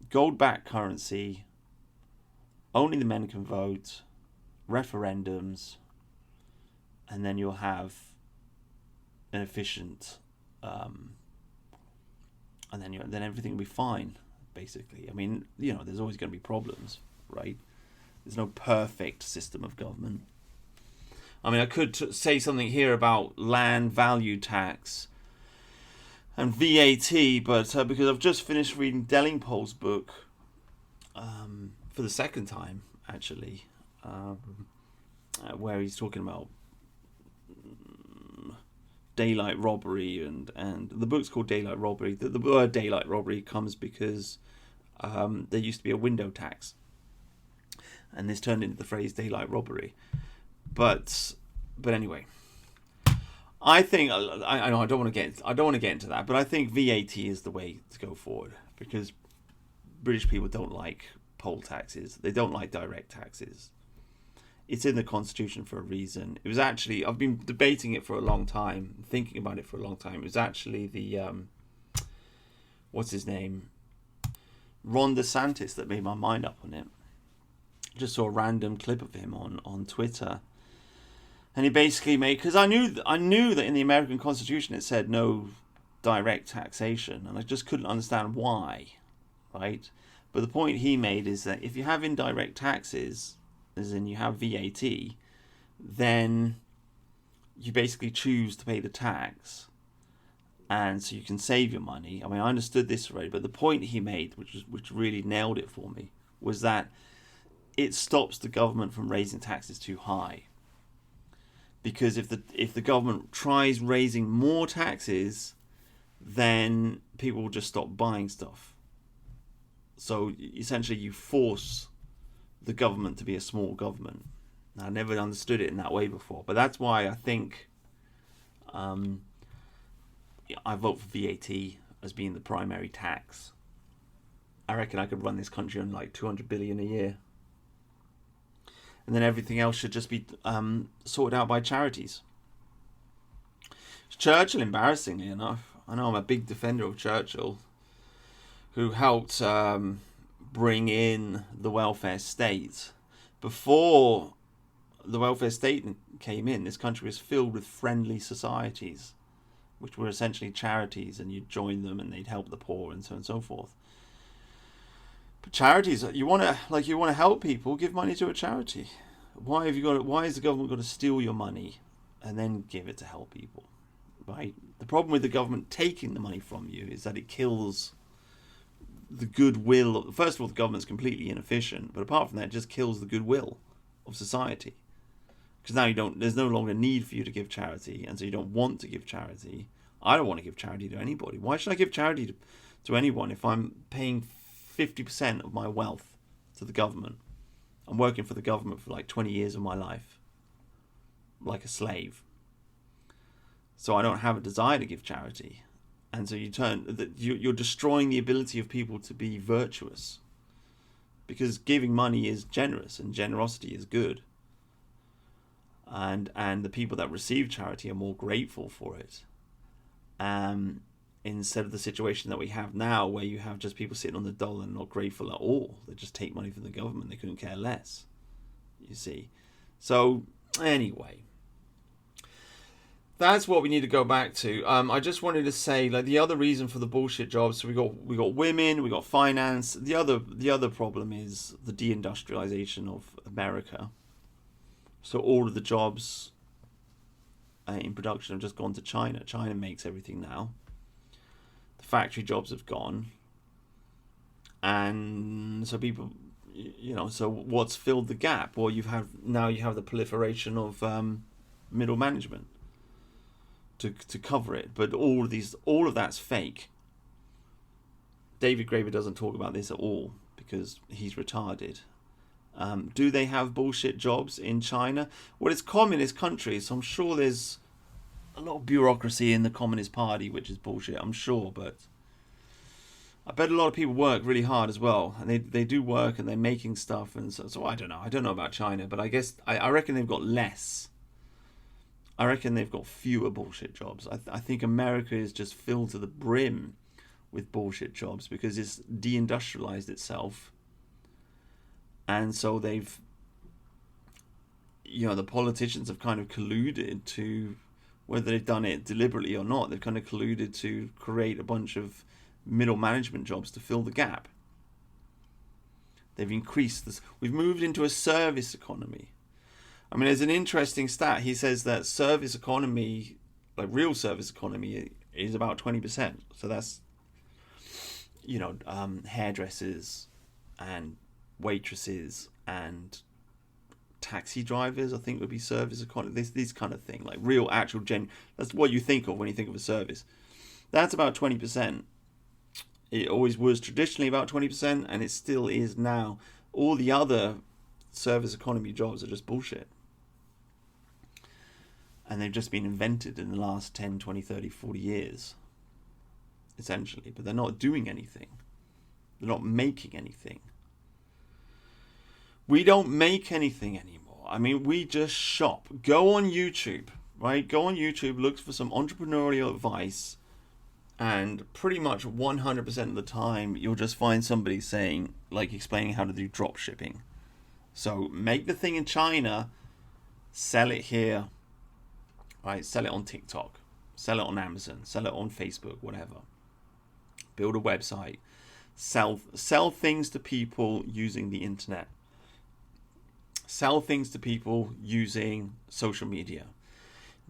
gold-backed currency, only the men can vote, referendums, and then you'll have an efficient, and then everything will be fine. Basically, I mean, there's always going to be problems, right? There's no perfect system of government. I mean, I could say something here about land value tax and VAT, but because I've just finished reading Dellingpole's book for the second time, actually, where he's talking about daylight robbery, and the book's called Daylight Robbery. The word daylight robbery comes because there used to be a window tax, and this turned into the phrase daylight robbery. But anyway, I think I know I don't want to get into that, but I think VAT is the way to go forward, because British people don't like poll taxes. They don't like direct taxes. It's in the Constitution for a reason. It was actually, I've been debating it for a long time, thinking about it for a long time. It was actually the what's his name, Ron DeSantis, that made my mind up on it. Just saw a random clip of him on Twitter, and he basically made, because I knew that in the American Constitution it said no direct taxation, and I just couldn't understand why, right? But the point he made is that if you have indirect taxes, as in you have VAT, then you basically choose to pay the tax, and so you can save your money. I mean, I understood this already, but the point he made, which really nailed it for me, was that it stops the government from raising taxes too high. Because if the government tries raising more taxes, then people will just stop buying stuff. So essentially you force the government to be a small government. Now, I never understood it in that way before, but that's why I think I vote for VAT as being the primary tax. I reckon I could run this country on like 200 billion a year. And then everything else should just be sorted out by charities. Churchill, embarrassingly enough, I know I'm a big defender of Churchill, who helped bring in the welfare state. Before the welfare state came in, this country was filled with friendly societies, which were essentially charities, and you'd join them and they'd help the poor and so on and so forth. But charities, you want to help people, give money to a charity. Why is the government got to steal your money and then give it to help people? Right? The problem with the government taking the money from you is that it kills the goodwill. First of all, the government's completely inefficient, but apart from that, it just kills the goodwill of society. Because now there's no longer need for you to give charity, and so you don't want to give charity. I don't want to give charity to anybody. Why should I give charity to anyone if I'm paying 50% of my wealth to the government? I'm working for the government for like 20 years of my life, like a slave. So I don't have a desire to give charity. And so you're destroying the ability of people to be virtuous. Because giving money is generous, and generosity is good. And the people that receive charity are more grateful for it. Instead of the situation that we have now, where you have just people sitting on the dole and not grateful at all. They just take money from the government. They couldn't care less, you see. So anyway, that's what we need to go back to. I just wanted to say, like, the other reason for the bullshit jobs. So we got women, we got finance. The other problem is the deindustrialization of America. So all of the jobs in production have just gone to China. China makes everything now. The factory jobs have gone, and so people, so what's filled the gap? Well, you have the proliferation of middle management to cover it, but all of that's fake. David Graeber doesn't talk about this at all because he's retarded. Do they have bullshit jobs in China? Well, it's communist country, so I'm sure there's a lot of bureaucracy in the Communist Party, which is bullshit, I'm sure, but I bet a lot of people work really hard as well, and they do work and they're making stuff, and so I don't know. I don't know about China, but I guess I reckon they've got less. I reckon they've got fewer bullshit jobs. I think America is just filled to the brim with bullshit jobs because it's deindustrialized itself, and so they've, the politicians have kind of colluded to, whether they've done it deliberately or not, they've kind of colluded to create a bunch of middle management jobs to fill the gap. They've increased this. We've moved into a service economy. I mean, there's an interesting stat. He says that service economy, like real service economy, is about 20%. So that's, hairdressers and waitresses and taxi drivers, I think, would be service economy. This kind of thing, like real, actual, that's what you think of when you think of a service. That's about 20%. It always was traditionally about 20%, and it still is now. All the other service economy jobs are just bullshit. And they've just been invented in the last 10, 20, 30, 40 years, essentially. But they're not doing anything. They're not making anything. We don't make anything anymore. I mean, we just shop. Go on YouTube, right? Go on YouTube, look for some entrepreneurial advice, and pretty much 100% of the time, you'll just find somebody saying, like, explaining how to do drop shipping. So make the thing in China, sell it here, right? Sell it on TikTok, sell it on Amazon, sell it on Facebook, whatever. Build a website, sell things to people using the internet. Sell things to people using social media.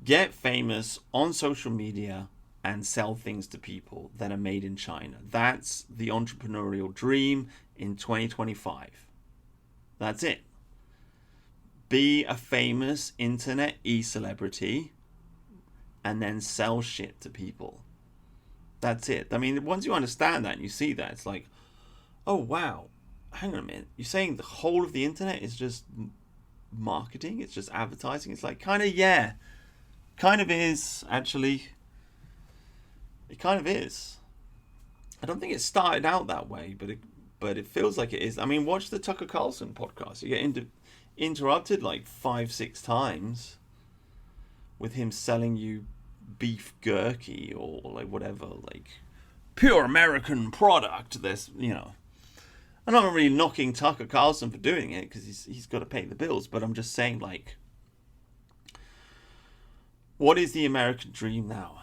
Get famous on social media and sell things to people that are made in China. That's the entrepreneurial dream in 2025. That's it. Be a famous internet e-celebrity and then sell shit to people. That's it. I mean, once you understand that and you see that, it's like, oh, wow, hang on a minute. You're saying the whole of the internet is just marketing? It's just advertising? It's like, kind of, yeah. Kind of is, actually. It kind of is. I don't think it started out that way, but it feels like it is. I mean, watch the Tucker Carlson podcast. You get interrupted like 5-6 times with him selling you beef jerky or like whatever, like pure American product. This, I'm not really knocking Tucker Carlson for doing it because he's got to pay the bills, but I'm just saying, like, what is the American dream now?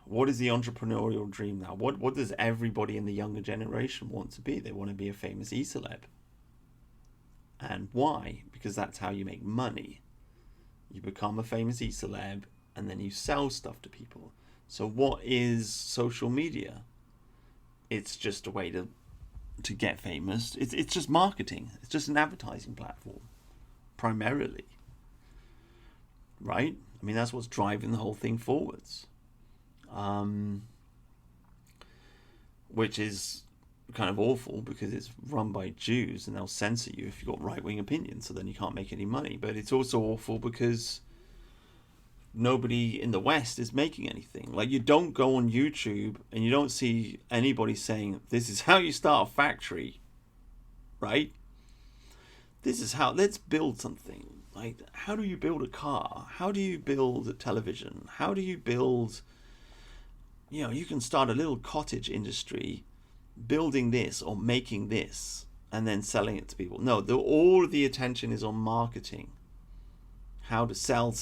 What is the entrepreneurial dream now? What does everybody in the younger generation want to be? They want to be a famous e-celeb. And why? Because that's how you make money. You become a famous e-celeb and then you sell stuff to people. So what is social media? It's just a way to get famous. It's just marketing. It's just an advertising platform, primarily. Right? I mean, that's what's driving the whole thing forwards. Which is kind of awful because it's run by Jews and they'll censor you if you've got right-wing opinions, so then you can't make any money. But it's also awful because nobody in the West is making anything. Like, you don't go on YouTube and you don't see anybody saying, this is how you start a factory, right? This is how, let's build something. Like, how do you build a car? How do you build a television? How do you build, you can start a little cottage industry building this or making this and then selling it to people. No, all of the attention is on marketing. How to sell.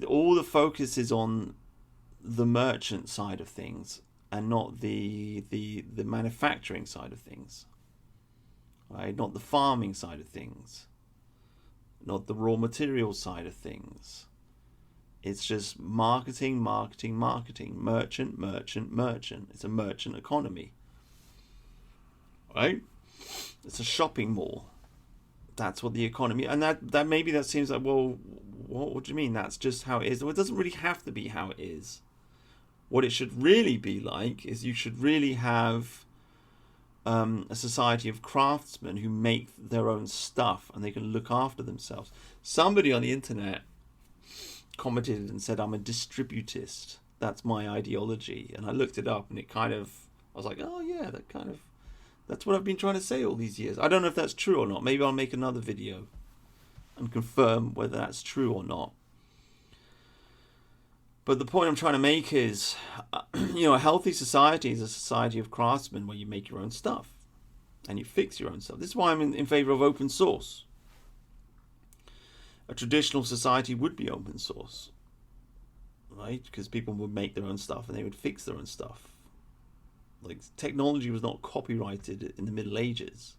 All the focus is on the merchant side of things and not the manufacturing side of things. Right? Not the farming side of things. Not the raw material side of things. It's just marketing. Merchant. It's a merchant economy. Right? It's a shopping mall. That's what the economy... And that maybe that seems like, well, what do you mean? That's just how it is. Well, it doesn't really have to be how it is. What it should really be like is you should really have a society of craftsmen who make their own stuff and they can look after themselves. Somebody on the internet commented and said, I'm a distributist. that's my ideology. And I looked it up, and I was like, oh yeah, that's what I've been trying to say all these years. I don't know if that's true or not. Maybe I'll make another video and confirm whether that's true or not. But the point I'm trying to make is, a healthy society is a society of craftsmen where you make your own stuff and you fix your own stuff. This is why I'm in favor of open source. A traditional society would be open source, right? Because people would make their own stuff and they would fix their own stuff. Like, technology was not copyrighted in the Middle Ages.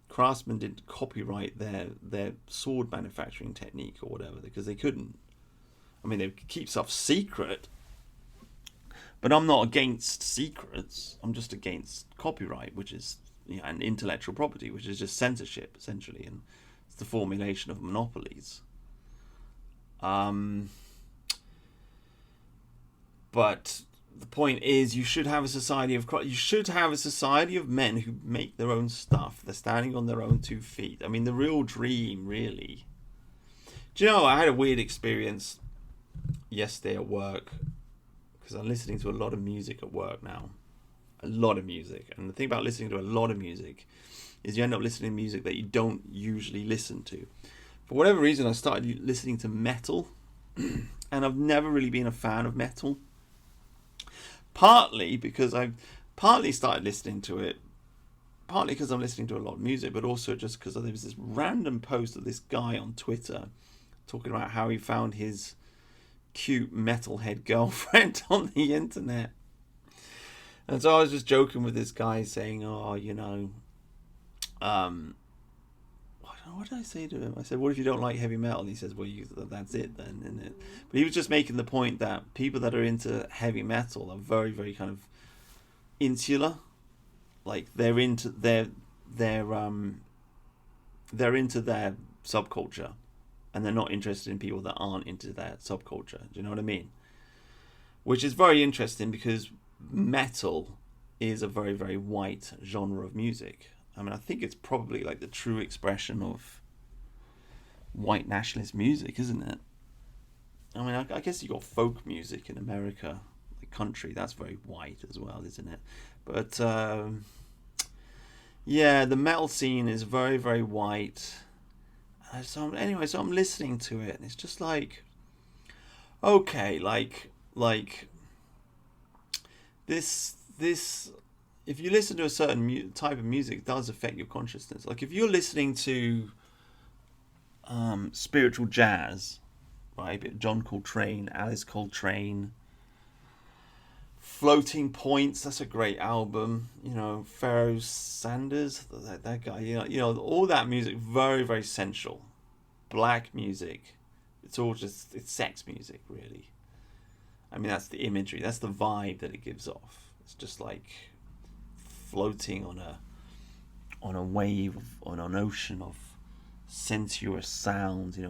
Craftsmen didn't copyright their sword manufacturing technique or whatever because they couldn't. I mean, they would keep stuff secret, but I'm not against secrets. I'm just against copyright, which is, and intellectual property, which is just censorship, essentially, and it's the formulation of monopolies. But the point is, you should have a society of men who make their own stuff. They're standing on their own 2 feet. I mean, the real dream, really. Do you know, I had a weird experience yesterday at work, because I'm listening to a lot of music at work now. A lot of music. And the thing about listening to a lot of music is you end up listening to music that you don't usually listen to. For whatever reason, I started listening to metal, and I've never really been a fan of metal. Partly because I've started listening to it, partly because I'm listening to a lot of music, but also just because there was this random post of this guy on Twitter talking about how he found his cute metalhead girlfriend on the internet. And so I was just joking with this guy saying, what did I say to him? I said, what if you don't like heavy metal? And he says, well, that's it then, isn't it? But he was just making the point that people that are into heavy metal are very, very kind of insular. Like, they're into their subculture, and they're not interested in people that aren't into their subculture. Do you know what I mean? Which is very interesting, because metal is a very, very white genre of music. I mean, I think it's probably like the true expression of white nationalist music, isn't it? I mean, I guess you got folk music in America, like country. That's very white as well, isn't it? But yeah, the metal scene is very, very white. So I'm listening to it, and it's just like, okay, like this. If you listen to a certain type of music, it does affect your consciousness. Like, if you're listening to spiritual jazz, right? John Coltrane, Alice Coltrane, Floating Points, that's a great album. Pharoah Sanders, that guy. All that music, very, very sensual. Black music. It's sex music, really. I mean, that's the imagery, that's the vibe that it gives off. It's just like floating on a wave, on an ocean of sensuous sounds, It's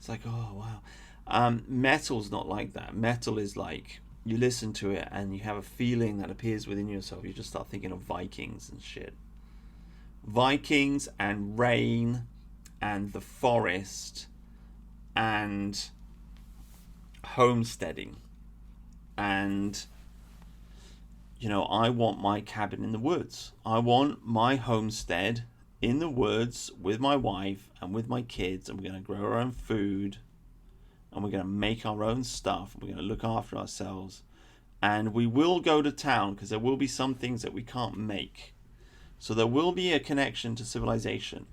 like, oh wow. Metal's not like that. Metal is like, you listen to it and you have a feeling that appears within yourself. You just start thinking of Vikings and shit. Vikings and rain and the forest and homesteading. And I want my cabin in the woods. I want my homestead in the woods with my wife and with my kids, and we're going to grow our own food, and we're going to make our own stuff, and we're going to look after ourselves, and we will go to town, because there will be some things that we can't make. So there will be a connection to civilization,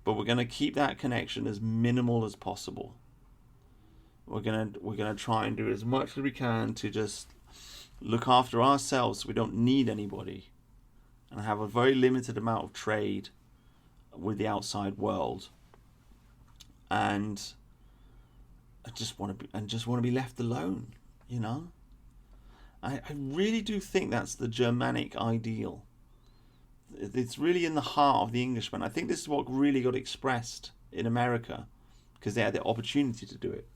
but we're going to keep that connection as minimal as possible. We're gonna try and do as much as we can to just look after ourselves, so we don't need anybody, and have a very limited amount of trade with the outside world. And I just want to be left alone. I really do think that's the Germanic ideal. It's really in the heart of the Englishman. I think this is what really got expressed in America, because they had the opportunity to do it.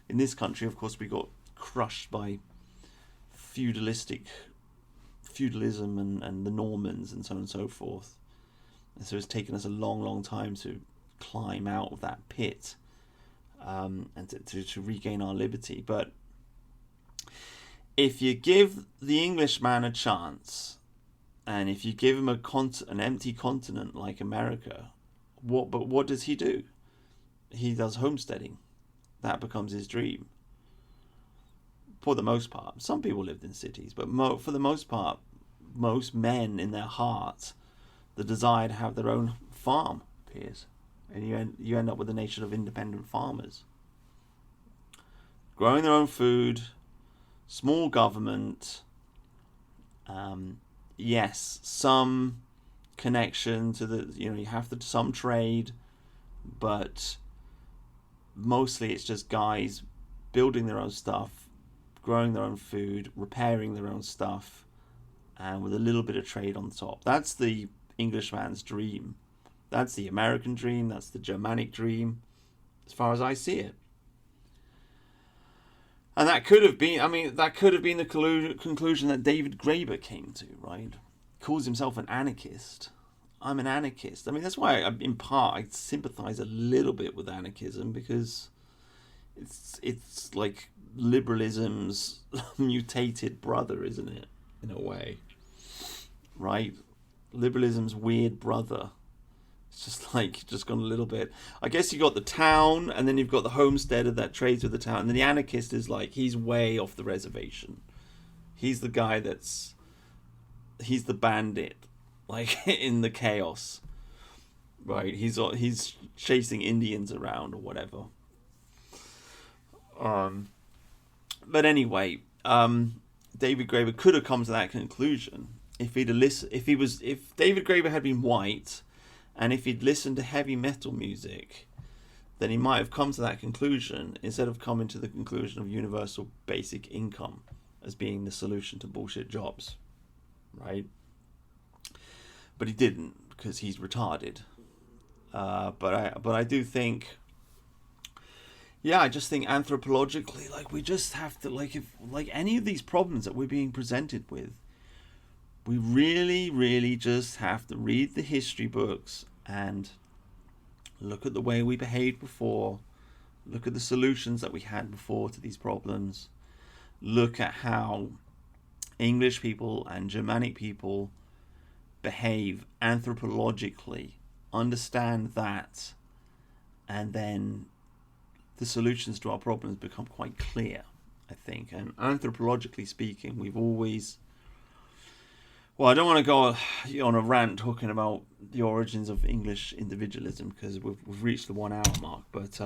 In this country, of course, we got crushed by feudalism and the Normans and so on and so forth. And so it's taken us a long, long time to climb out of that pit. and to regain our liberty. But if you give the Englishman a chance, and if you give him an empty continent like America, what does he do? He does homesteading. That becomes his dream. For the most part, some people lived in cities, but for the most part, most men in their hearts, the desire to have their own farm appears, and you end up with a nation of independent farmers, growing their own food, small government. Yes, some connection to the, you have some trade, but mostly it's just guys building their own stuff, growing their own food, repairing their own stuff, and with a little bit of trade on top. That's the Englishman's dream. That's the American dream. That's the Germanic dream, as far as I see it. And that could have been, the conclusion that David Graeber came to, right? He calls himself an anarchist. I'm an anarchist. That's why, in part, I sympathize a little bit with anarchism, because it's like liberalism's mutated brother, isn't it? In a way, right? Liberalism's weird brother. It's just gone a little bit. I guess you got the town, and then you've got the homesteader that trades with the town, and then the anarchist is he's way off the reservation. He's the guy he's the bandit, in the chaos, right? He's chasing Indians around or whatever. But anyway, David Graeber could have come to that conclusion if David Graeber had been white, and if he'd listened to heavy metal music, then he might have come to that conclusion instead of coming to the conclusion of universal basic income as being the solution to bullshit jobs, right? But he didn't, because he's retarded. But I do think, I just think anthropologically, we just have to, if any of these problems that we're being presented with, we really, really just have to read the history books and look at the way we behaved before, look at the solutions that we had before to these problems, look at how English people and Germanic people behave anthropologically, understand that, and then the solutions to our problems become quite clear, I think. And anthropologically speaking, we've always... Well, I don't want to go on a rant talking about the origins of English individualism, because we've reached the 1 hour mark, but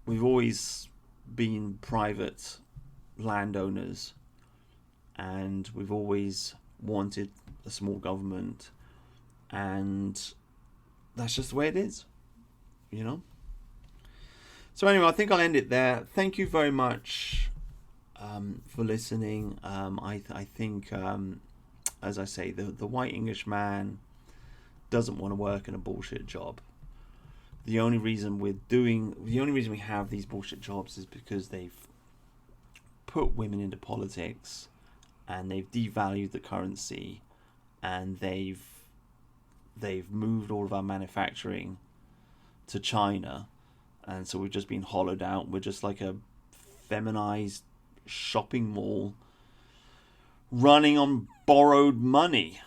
we've always been private landowners, and we've always wanted a small government, and that's just the way it is, So anyway, I think I'll end it there. Thank you very much for listening. I think, as I say, the white English man doesn't want to work in a bullshit job. The only reason we have these bullshit jobs is because they've put women into politics, and they've devalued the currency, and they've moved all of our manufacturing to China, and so we've just been hollowed out. We're just like a feminized shopping mall running on borrowed money,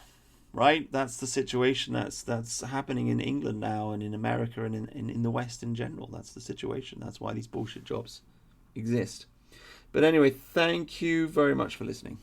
right? That's the situation that's happening in England now, and in America, and in the West in general. That's the situation. That's why these bullshit jobs exist. But anyway, thank you very much for listening.